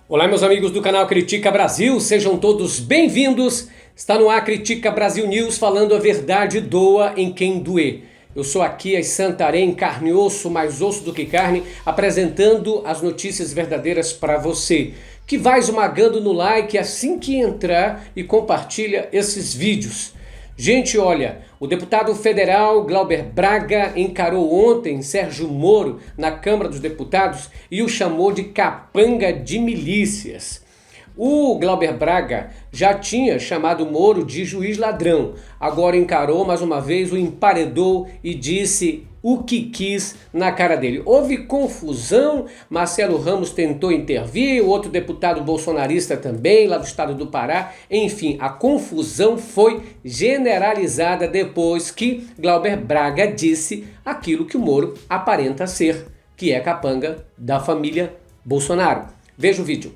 Olá, meus amigos do canal Critica Brasil, sejam todos bem-vindos. Está no ar Critica Brasil News, falando a verdade doa em quem doer. Eu sou aqui a Santarém, carne e osso, mais osso do que carne, apresentando as notícias verdadeiras para você, que vai esmagando no like assim que entrar e compartilha esses vídeos. Gente, olha, o deputado federal Glauber Braga encarou ontem Sérgio Moro na Câmara dos Deputados e o chamou de capanga de milícias. O Glauber Braga já tinha chamado Moro de juiz ladrão, agora encarou mais uma vez, o emparedou e disse o que quis na cara dele. Houve confusão, Marcelo Ramos tentou intervir, o outro deputado bolsonarista também, lá do estado do Pará. Enfim, a confusão foi generalizada depois que Glauber Braga disse aquilo que o Moro aparenta ser, que é capanga da família Bolsonaro. Veja o vídeo.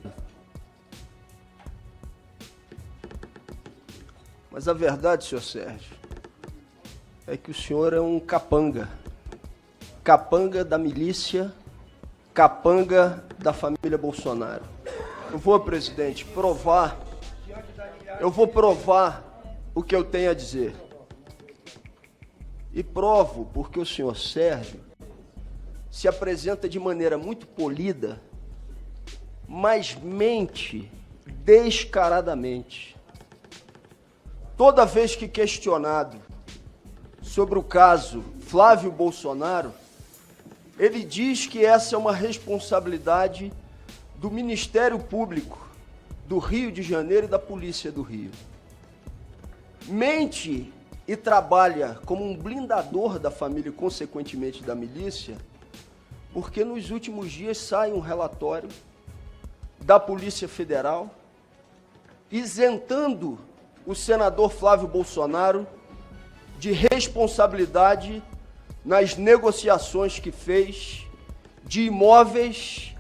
Mas a verdade, senhor Sérgio, é que o senhor é um capanga. Capanga da milícia, capanga da família Bolsonaro. Eu vou, presidente, provar o que eu tenho a dizer. E provo porque o senhor Sérgio se apresenta de maneira muito polida, mas mente descaradamente. Toda vez que questionado sobre o caso Flávio Bolsonaro, ele diz que essa é uma responsabilidade do Ministério Público do Rio de Janeiro e da Polícia do Rio. Mente e trabalha como um blindador da família e, consequentemente, da milícia, porque nos últimos dias sai um relatório da Polícia Federal isentando o senador Flávio Bolsonaro de responsabilidade nas negociações que fez de imóveis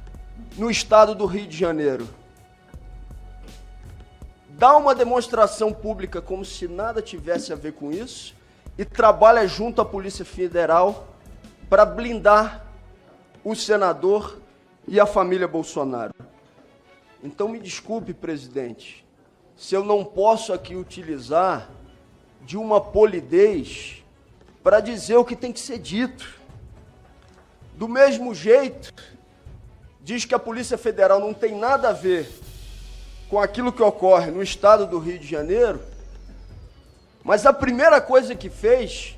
no estado do Rio de Janeiro. Dá uma demonstração pública como se nada tivesse a ver com isso e trabalha junto à Polícia Federal para blindar o senador e a família Bolsonaro. Então me desculpe, presidente, se eu não posso aqui utilizar de uma polidez para dizer o que tem que ser dito. Do mesmo jeito, diz que a Polícia Federal não tem nada a ver com aquilo que ocorre no estado do Rio de Janeiro, mas a primeira coisa que fez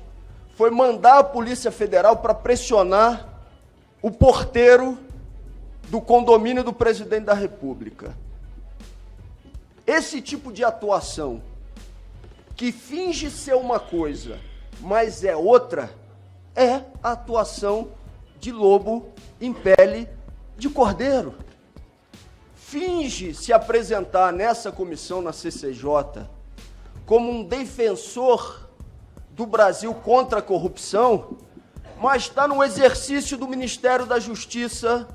foi mandar a Polícia Federal para pressionar o porteiro do condomínio do presidente da República. Esse tipo de atuação, que finge ser uma coisa, mas é outra, é a atuação de lobo em pele de cordeiro. Finge se apresentar nessa comissão, na CCJ, como um defensor do Brasil contra a corrupção, mas está no exercício do Ministério da Justiça,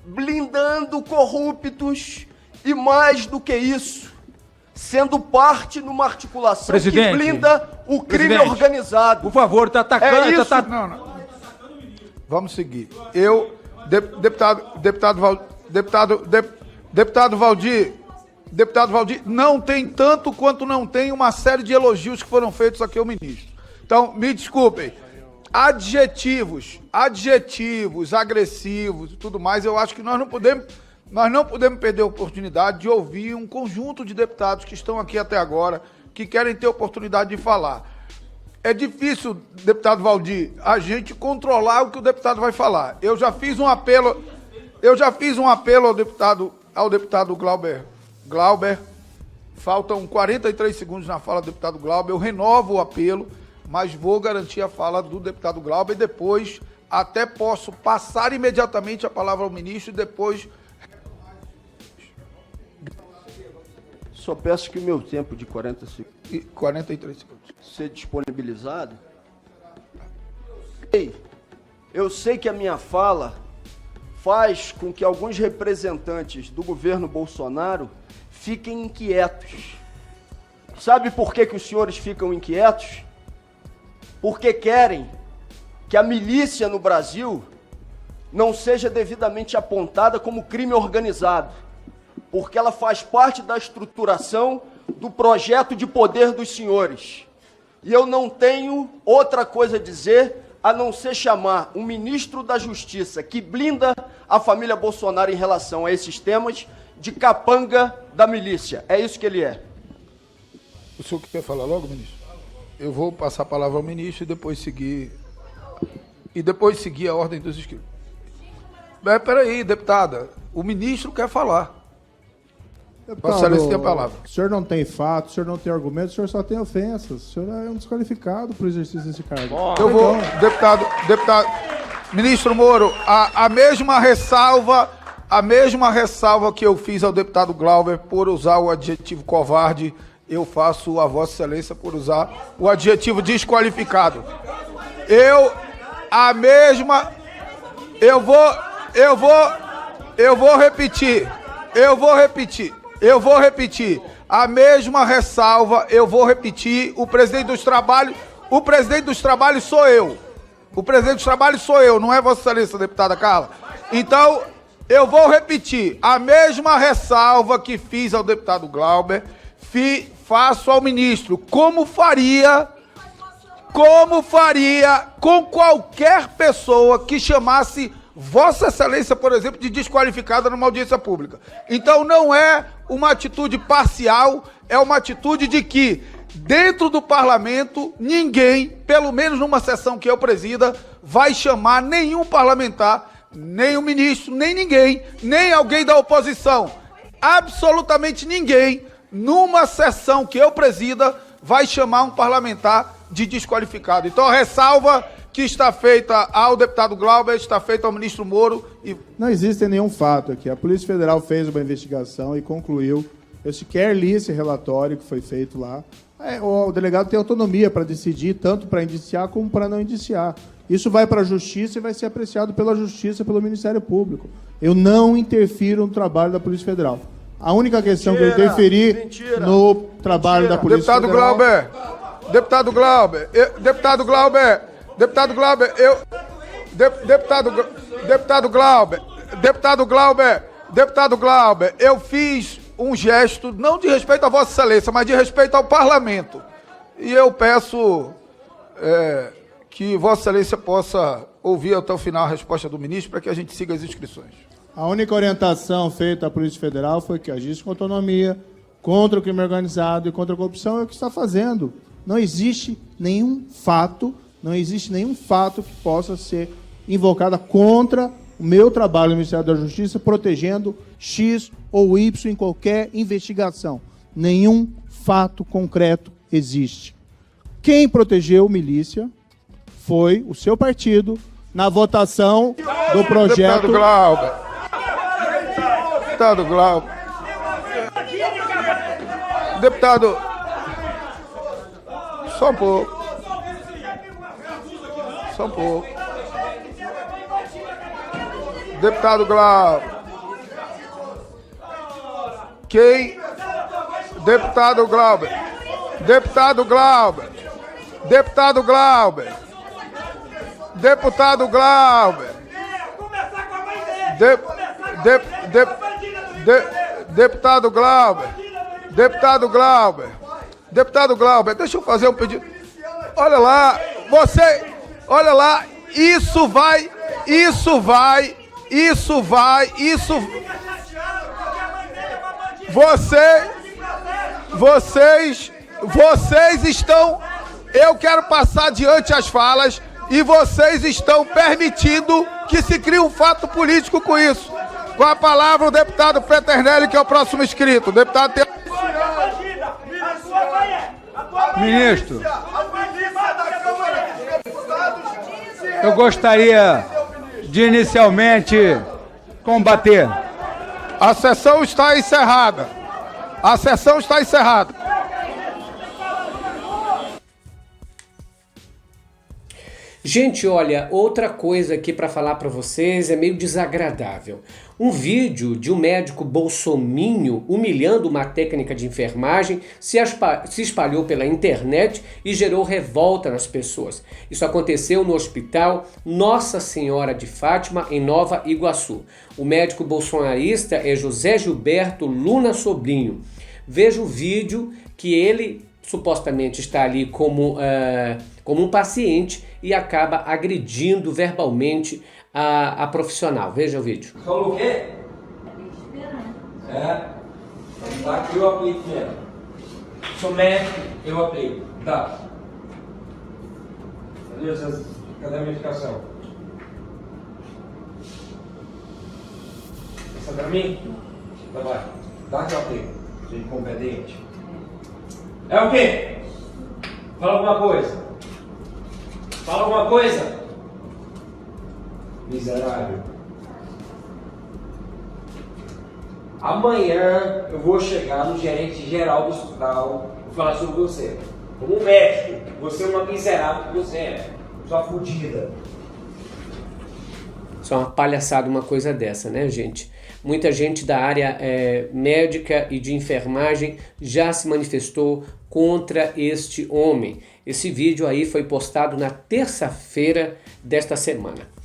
blindando corruptos e, mais do que isso, sendo parte numa articulação que blinda o crime organizado. Por favor, está atacando. É isso. Não. Vamos seguir. Deputado Valdir, não tem tanto quanto não tem uma série de elogios que foram feitos aqui ao ministro. Então, me desculpem. Adjetivos agressivos e tudo mais, eu acho que nós não podemos perder a oportunidade de ouvir um conjunto de deputados que estão aqui até agora, que querem ter oportunidade de falar. É difícil, deputado Valdir, a gente controlar o que o deputado vai falar. Eu já fiz um apelo ao deputado Glauber. Faltam 43 segundos na fala do deputado Glauber. Eu renovo o apelo, mas vou garantir a fala do deputado Glauber e depois até posso passar imediatamente a palavra ao ministro e depois... Só peço que o meu tempo de 43 segundos ser disponibilizado. Eu sei que a minha fala faz com que alguns representantes do governo Bolsonaro fiquem inquietos. Sabe por que os senhores ficam inquietos? Porque querem que a milícia no Brasil não seja devidamente apontada como crime organizado, porque ela faz parte da estruturação do projeto de poder dos senhores. E eu não tenho outra coisa a dizer a não ser chamar um ministro da Justiça que blinda a família Bolsonaro em relação a esses temas de capanga da milícia. É isso que ele é. O senhor quer falar logo, ministro? Eu vou passar a palavra ao ministro e depois seguir a ordem dos inscritos. Peraí, deputada, o ministro quer falar. Vossa Excelência tem a palavra. O senhor não tem fato, o senhor não tem argumento, o senhor só tem ofensas. O senhor é um desqualificado para o exercício desse cargo. Eu vou, deputado, ministro Moro, a mesma ressalva que eu fiz ao deputado Glauber por usar o adjetivo covarde, eu faço a Vossa Excelência por usar o adjetivo desqualificado. Eu vou repetir. A mesma ressalva, eu vou repetir. O presidente dos trabalhos sou eu. O presidente dos trabalhos sou eu, não é Vossa Excelência, deputada Carla. Então, eu vou repetir. A mesma ressalva que fiz ao deputado Glauber, faço ao ministro. Como faria com qualquer pessoa que chamasse Vossa Excelência, por exemplo, de desqualificada numa audiência pública. Então não é uma atitude parcial, é uma atitude de que dentro do parlamento ninguém, pelo menos numa sessão que eu presida, vai chamar nenhum parlamentar, nem o ministro, nem ninguém, nem alguém da oposição. Absolutamente ninguém, numa sessão que eu presida, vai chamar um parlamentar de desqualificado. Então a ressalva que está feita ao deputado Glauber, está feita ao ministro Moro. Não existe nenhum fato aqui. A Polícia Federal fez uma investigação e concluiu. Eu sequer li esse relatório que foi feito lá. O delegado tem autonomia para decidir, tanto para indiciar como para não indiciar. Isso vai para a Justiça e vai ser apreciado pela Justiça, pelo Ministério Público. Eu não interfiro no trabalho da Polícia Federal. A única questão que eu interferi no trabalho da Polícia Federal... Deputado Glauber, eu fiz um gesto, não de respeito a Vossa Excelência, mas de respeito ao parlamento. E eu peço que Vossa Excelência possa ouvir até o final a resposta do ministro para que a gente siga as inscrições. A única orientação feita à Polícia Federal foi que agisse com autonomia, contra o crime organizado e contra a corrupção, é o que está fazendo. Não existe nenhum fato que possa ser invocado contra o meu trabalho no Ministério da Justiça, protegendo X ou Y em qualquer investigação. Nenhum fato concreto existe. Quem protegeu milícia foi o seu partido na votação do projeto... Deputado Glauber. Deputado... Só um pouco. Deputado Glauber. Deputado Glauber. Deputado Glauber, deixa eu fazer um pedido. Olha lá, isso vai. Vocês estão, eu quero passar adiante as falas e vocês estão permitindo que se crie um fato político com isso. Com a palavra o deputado Peternelli, que é o próximo inscrito. O deputado tem... Ministro, eu gostaria de inicialmente combater. A sessão está encerrada. Gente, olha, outra coisa aqui para falar para vocês é meio desagradável. Um vídeo de um médico bolsominho humilhando uma técnica de enfermagem se espalhou pela internet e gerou revolta nas pessoas. Isso aconteceu no hospital Nossa Senhora de Fátima, em Nova Iguaçu. O médico bolsonarista é José Gilberto Luna Sobrinho. Veja o vídeo que ele supostamente está ali como um paciente e acaba agredindo verbalmente a profissional. Veja o vídeo. Falou o quê? É. Tá, eu aplico mesmo. Sou médico, eu aplico. Tá. Cadê a medicação? Essa é pra mim? Tá, vai. Dá que eu aplico. Gente incompetente. É o quê? Fala alguma coisa. Fala alguma coisa. Miserável. Amanhã eu vou chegar no gerente geral do hospital e falar sobre você. Como médico, você é uma miserável que você é. Sua fodida. Isso é uma palhaçada uma coisa dessa, né, gente? Muita gente da área médica e de enfermagem já se manifestou contra este homem. Esse vídeo aí foi postado na terça-feira desta semana.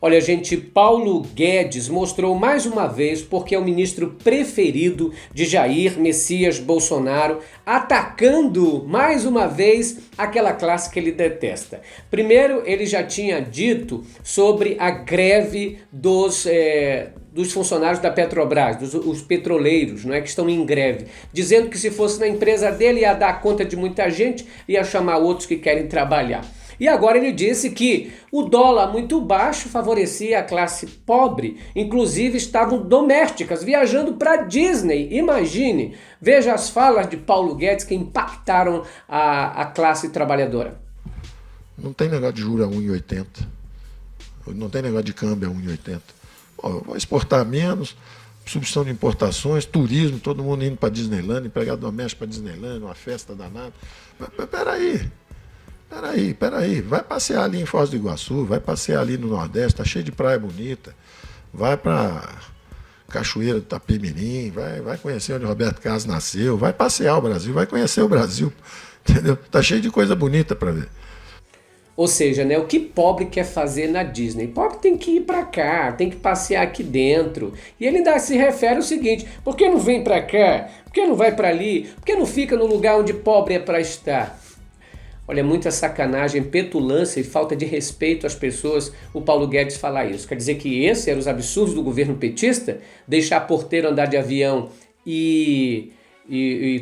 Olha, gente, Paulo Guedes mostrou mais uma vez porque é o ministro preferido de Jair Messias Bolsonaro, atacando mais uma vez aquela classe que ele detesta. Primeiro, ele já tinha dito sobre a greve dos funcionários da Petrobras, os petroleiros, não é, que estão em greve, dizendo que se fosse na empresa dele ia dar conta de muita gente, ia chamar outros que querem trabalhar. E agora ele disse que o dólar muito baixo favorecia a classe pobre, inclusive estavam domésticas viajando para Disney. Imagine, veja as falas de Paulo Guedes que impactaram a classe trabalhadora. Não tem negócio de juros a 1,80, não tem negócio de câmbio a 1,80. Vou exportar menos, substituição de importações, turismo, todo mundo indo para Disneyland, empregado doméstico para Disneyland, uma festa danada. Peraí, vai passear ali em Foz do Iguaçu, vai passear ali no Nordeste, tá cheio de praia bonita, vai para Cachoeira do Itapemirim, vai conhecer onde Roberto Carlos nasceu, vai passear o Brasil, vai conhecer o Brasil, entendeu? Tá cheio de coisa bonita para ver. Ou seja, né, o que pobre quer fazer na Disney? Pobre tem que ir para cá, tem que passear aqui dentro. E ele ainda se refere ao seguinte: por que não vem para cá? Por que não vai para ali? Por que não fica no lugar onde pobre é para estar? Olha, muita sacanagem, petulância e falta de respeito às pessoas o Paulo Guedes falar isso. Quer dizer que esses eram os absurdos do governo petista? Deixar porteiro andar de avião e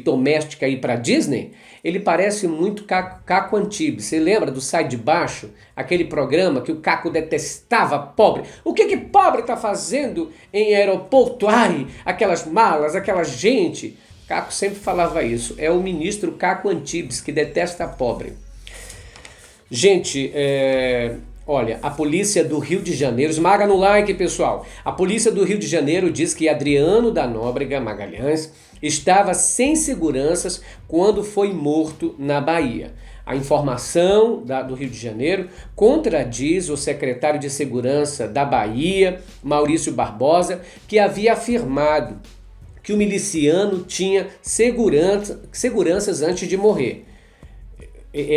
doméstica ir para Disney? Ele parece muito Caco Antibes. Você lembra do Sai de Baixo? Aquele programa que o Caco detestava pobre. O que pobre está fazendo em aeroporto? Ai, aquelas malas, aquela gente. Caco sempre falava isso. É o ministro Caco Antibes, que detesta pobre. Gente, olha, a polícia do Rio de Janeiro, esmaga no like, pessoal. A polícia do Rio de Janeiro diz que Adriano da Nóbrega Magalhães estava sem seguranças quando foi morto na Bahia. A informação do Rio de Janeiro contradiz o secretário de Segurança da Bahia, Maurício Barbosa, que havia afirmado que o miliciano tinha seguranças antes de morrer.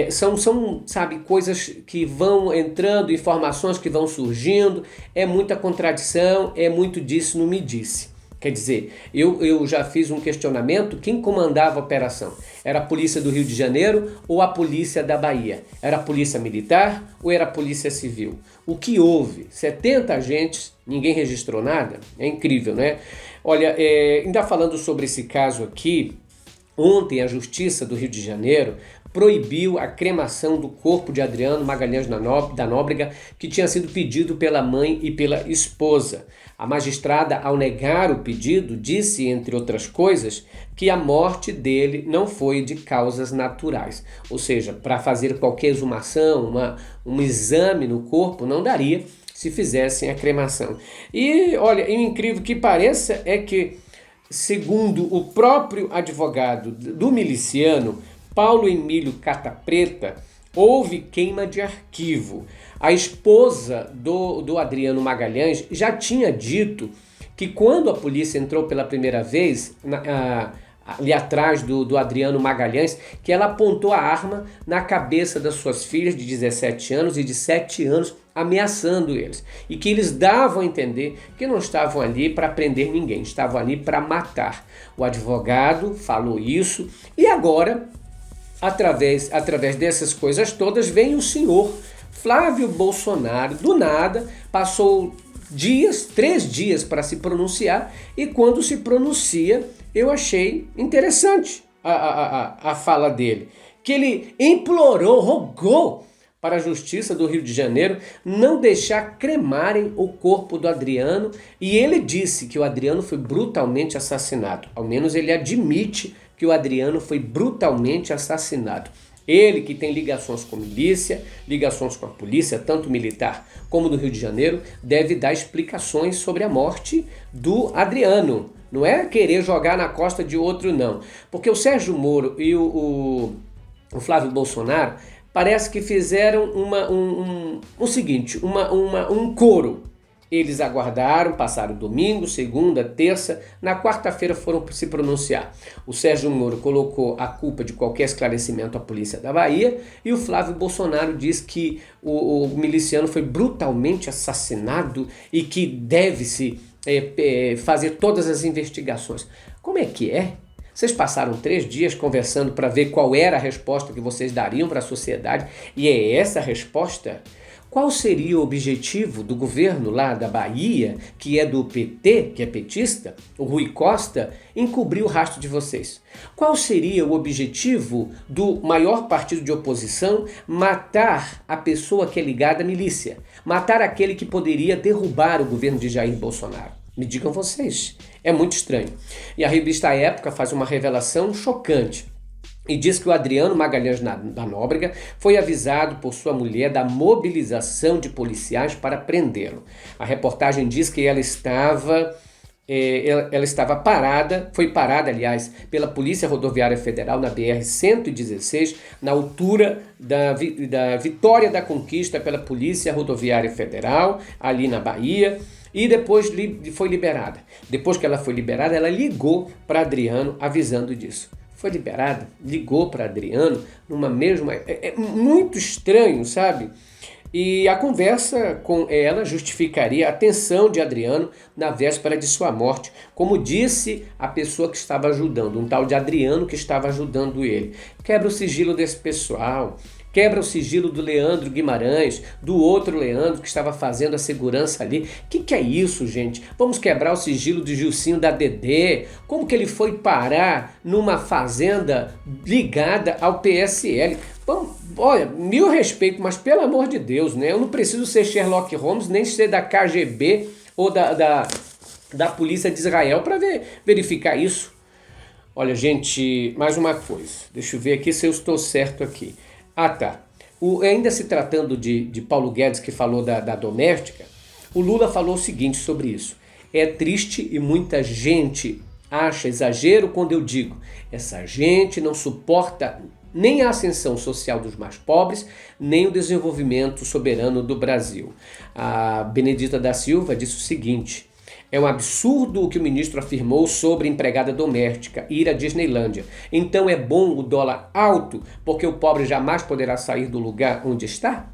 São, sabe, coisas que vão entrando, informações que vão surgindo, é muita contradição, é muito disse, não me disse. Quer dizer, eu já fiz um questionamento, quem comandava a operação? Era a polícia do Rio de Janeiro ou a polícia da Bahia? Era a polícia militar ou era a polícia civil? O que houve? 70 agentes, ninguém registrou nada? É incrível, né? Olha, ainda falando sobre esse caso aqui, ontem a Justiça do Rio de Janeiro proibiu a cremação do corpo de Adriano Magalhães da Nóbrega, que tinha sido pedido pela mãe e pela esposa. A magistrada, ao negar o pedido, disse, entre outras coisas, que a morte dele não foi de causas naturais. Ou seja, para fazer qualquer exumação, um exame no corpo, não daria se fizessem a cremação. E, olha, o incrível que pareça é que, segundo o próprio advogado do miliciano, Paulo Emílio Cata Preta, houve queima de arquivo. A esposa do Adriano Magalhães já tinha dito que quando a polícia entrou pela primeira vez ali atrás do Adriano Magalhães, que ela apontou a arma na cabeça das suas filhas de 17 anos e de 7 anos, ameaçando eles. E que eles davam a entender que não estavam ali para prender ninguém, estavam ali para matar. O advogado falou isso e agora, através dessas coisas todas, vem o senhor Flávio Bolsonaro, do nada, passou 3 dias para se pronunciar, e quando se pronuncia, eu achei interessante a fala dele, que ele implorou, rogou para a Justiça do Rio de Janeiro não deixar cremarem o corpo do Adriano, e ele disse que o Adriano foi brutalmente assassinado. Ao menos ele admite que o Adriano foi brutalmente assassinado. Ele que tem ligações com milícia, ligações com a polícia, tanto militar como do Rio de Janeiro, deve dar explicações sobre a morte do Adriano. Não é querer jogar na costa de outro, não. Porque o Sérgio Moro e o Flávio Bolsonaro parece que fizeram um coro. Eles aguardaram, passaram domingo, segunda, terça, na quarta-feira foram se pronunciar. O Sérgio Moro colocou a culpa de qualquer esclarecimento à polícia da Bahia e o Flávio Bolsonaro diz que o miliciano foi brutalmente assassinado e que deve-se fazer todas as investigações. Como é que é? Vocês passaram 3 dias conversando para ver qual era a resposta que vocês dariam para a sociedade, e é essa a resposta? Qual seria o objetivo do governo lá da Bahia, que é do PT, que é petista, o Rui Costa, encobrir o rastro de vocês? Qual seria o objetivo do maior partido de oposição matar a pessoa que é ligada à milícia? Matar aquele que poderia derrubar o governo de Jair Bolsonaro? Me digam vocês. É muito estranho. E a revista Época faz uma revelação chocante e diz que o Adriano Magalhães da Nóbrega foi avisado por sua mulher da mobilização de policiais para prendê-lo. A reportagem diz que ela estava parada, foi parada, aliás, pela Polícia Rodoviária Federal na BR-116, na altura da Vitória da Conquista pela Polícia Rodoviária Federal, ali na Bahia, e depois foi liberada. Depois que ela foi liberada, ela ligou para Adriano avisando disso. Foi liberada, ligou para Adriano numa mesma... É muito estranho, sabe? E a conversa com ela justificaria a tensão de Adriano na véspera de sua morte, como disse a pessoa que estava ajudando, um tal de Adriano que estava ajudando ele. Quebra o sigilo desse pessoal, quebra o sigilo do Leandro Guimarães, do outro Leandro que estava fazendo a segurança ali. Que é isso, gente? Vamos quebrar o sigilo do Gilcinho da Dedé? Como que ele foi parar numa fazenda ligada ao PSL? Bom, olha, mil respeito, mas pelo amor de Deus, né? Eu não preciso ser Sherlock Holmes, nem ser da KGB ou da Polícia de Israel para verificar isso. Olha, gente, mais uma coisa. Deixa eu ver aqui se eu estou certo aqui. Ah, tá. Ainda se tratando de Paulo Guedes, que falou da doméstica, o Lula falou o seguinte sobre isso. É triste e muita gente acha exagero quando eu digo: essa gente não suporta nem a ascensão social dos mais pobres, nem o desenvolvimento soberano do Brasil. A Benedita da Silva disse o seguinte: é um absurdo o que o ministro afirmou sobre empregada doméstica ir à Disneylândia. Então é bom o dólar alto, porque o pobre jamais poderá sair do lugar onde está?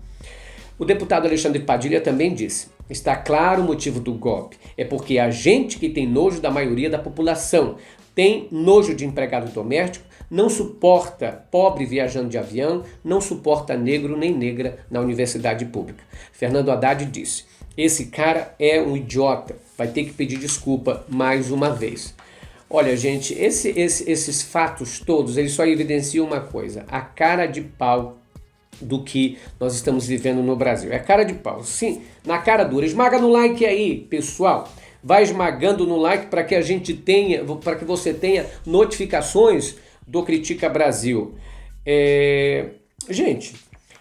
O deputado Alexandre Padilha também disse: está claro o motivo do golpe. É porque a gente que tem nojo da maioria da população, tem nojo de empregado doméstico, não suporta pobre viajando de avião, não suporta negro nem negra na universidade pública. Fernando Haddad disse: esse cara é um idiota, vai ter que pedir desculpa mais uma vez. Olha, gente, esses fatos todos, eles só evidenciam uma coisa: a cara de pau do que nós estamos vivendo no Brasil. É cara de pau, sim, na cara dura. Esmaga no like aí, pessoal. Vai esmagando no like para que a gente tenha, para que você tenha notificações do Critica Brasil. Gente,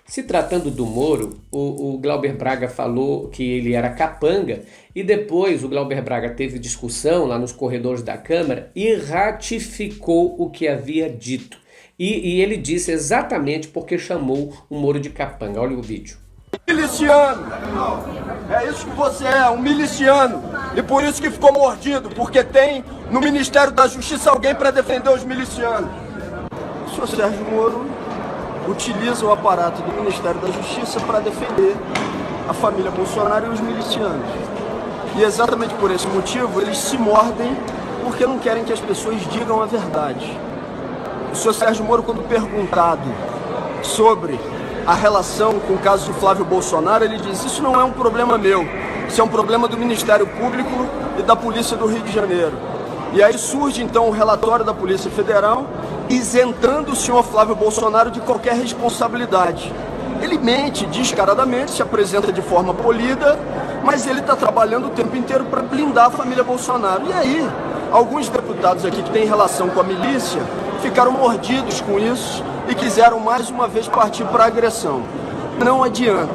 se tratando do Moro, o Glauber Braga falou que ele era capanga e depois o Glauber Braga teve discussão lá nos corredores da Câmara e ratificou o que havia dito. E ele disse exatamente porque chamou o Moro de capanga. Olha o vídeo. Miliciano, é isso que você é, um miliciano, e por isso que ficou mordido, porque tem no Ministério da Justiça alguém para defender os milicianos. O senhor Sérgio Moro utiliza o aparato do Ministério da Justiça para defender a família Bolsonaro e os milicianos. E exatamente por esse motivo eles se mordem, porque não querem que as pessoas digam a verdade. O senhor Sérgio Moro, quando perguntado sobre a relação com o caso de Flávio Bolsonaro, ele diz: isso não é um problema meu, isso é um problema do Ministério Público e da Polícia do Rio de Janeiro. E aí surge então o relatório da Polícia Federal isentando o senhor Flávio Bolsonaro de qualquer responsabilidade. Ele mente descaradamente, se apresenta de forma polida, mas ele está trabalhando o tempo inteiro para blindar a família Bolsonaro. E aí, alguns deputados aqui que têm relação com a milícia ficaram mordidos com isso e quiseram mais uma vez partir para a agressão. Não adianta,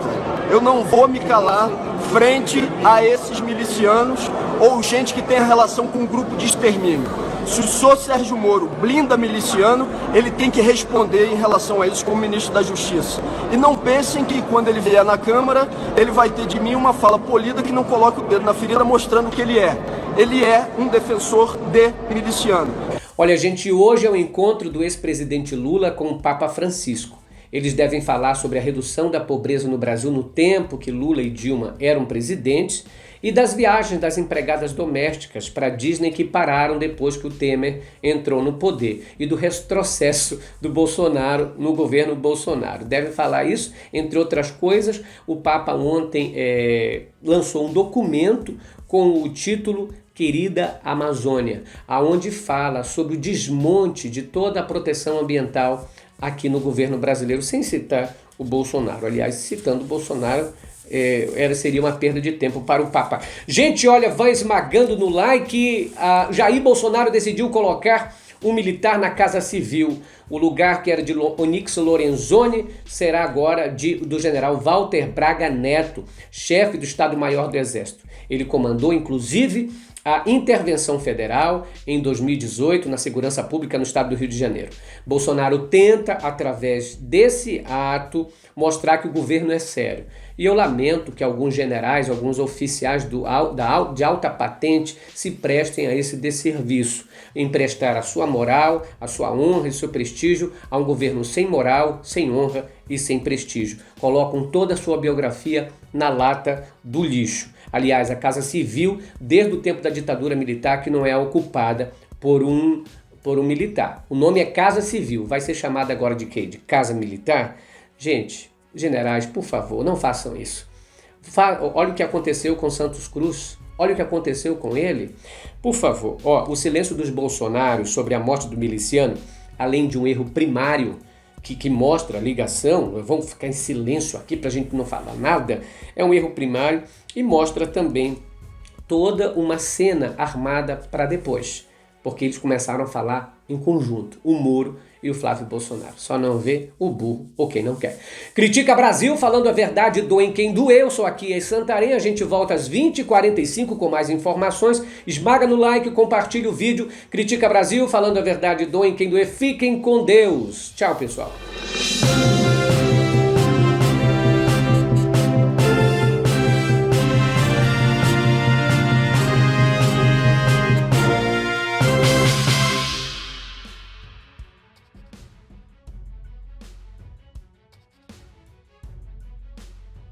eu não vou me calar frente a esses milicianos ou gente que tem relação com um grupo de extermínio. Se o senhor Sérgio Moro blinda miliciano, ele tem que responder em relação a isso como ministro da Justiça. E não pensem que quando ele vier na Câmara, ele vai ter de mim uma fala polida que não coloca o dedo na ferida mostrando o que ele é. Ele é um defensor de miliciano. Olha, gente, hoje é o encontro do ex-presidente Lula com o Papa Francisco. Eles devem falar sobre a redução da pobreza no Brasil no tempo que Lula e Dilma eram presidentes e das viagens das empregadas domésticas para a Disney que pararam depois que o Temer entrou no poder e do retrocesso do Bolsonaro no governo Bolsonaro. Devem falar isso, entre outras coisas. O Papa ontem lançou um documento com o título Querida Amazônia, aonde fala sobre o desmonte de toda a proteção ambiental aqui no governo brasileiro, sem citar o Bolsonaro. Aliás, citando o Bolsonaro, seria uma perda de tempo para o Papa. Gente, olha, vai esmagando no like. Jair Bolsonaro decidiu colocar um militar na Casa Civil. O lugar que era de Onyx Lorenzoni será agora do general Walter Braga Neto, chefe do Estado-Maior do Exército. Ele comandou, inclusive, a intervenção federal em 2018 na segurança pública no estado do Rio de Janeiro. Bolsonaro tenta, através desse ato, mostrar que o governo é sério. E eu lamento que alguns generais, alguns oficiais de alta patente se prestem a esse desserviço, emprestar a sua moral, a sua honra e seu prestígio a um governo sem moral, sem honra e sem prestígio. Colocam toda a sua biografia na lata do lixo. Aliás, a Casa Civil, desde o tempo da ditadura militar, que não é ocupada por um militar. O nome é Casa Civil. Vai ser chamada agora de quê? De Casa Militar? Gente, generais, por favor, não façam isso. Olha o que aconteceu com Santos Cruz. Olha o que aconteceu com ele. Por favor, o silêncio dos bolsonaros sobre a morte do miliciano, além de um erro primário que mostra a ligação, vamos ficar em silêncio aqui para a gente não falar nada, é um erro primário e mostra também toda uma cena armada para depois, porque eles começaram a falar em conjunto, o Moro e o Flávio Bolsonaro. Só não vê o burro ou quem não quer. Critica Brasil, falando a verdade, doem quem doeu. Eu sou aqui em Santarém, a gente volta às 20h45 com mais informações. Esmaga no like, compartilha o vídeo. Critica Brasil, falando a verdade, doem quem doer. Fiquem com Deus. Tchau, pessoal.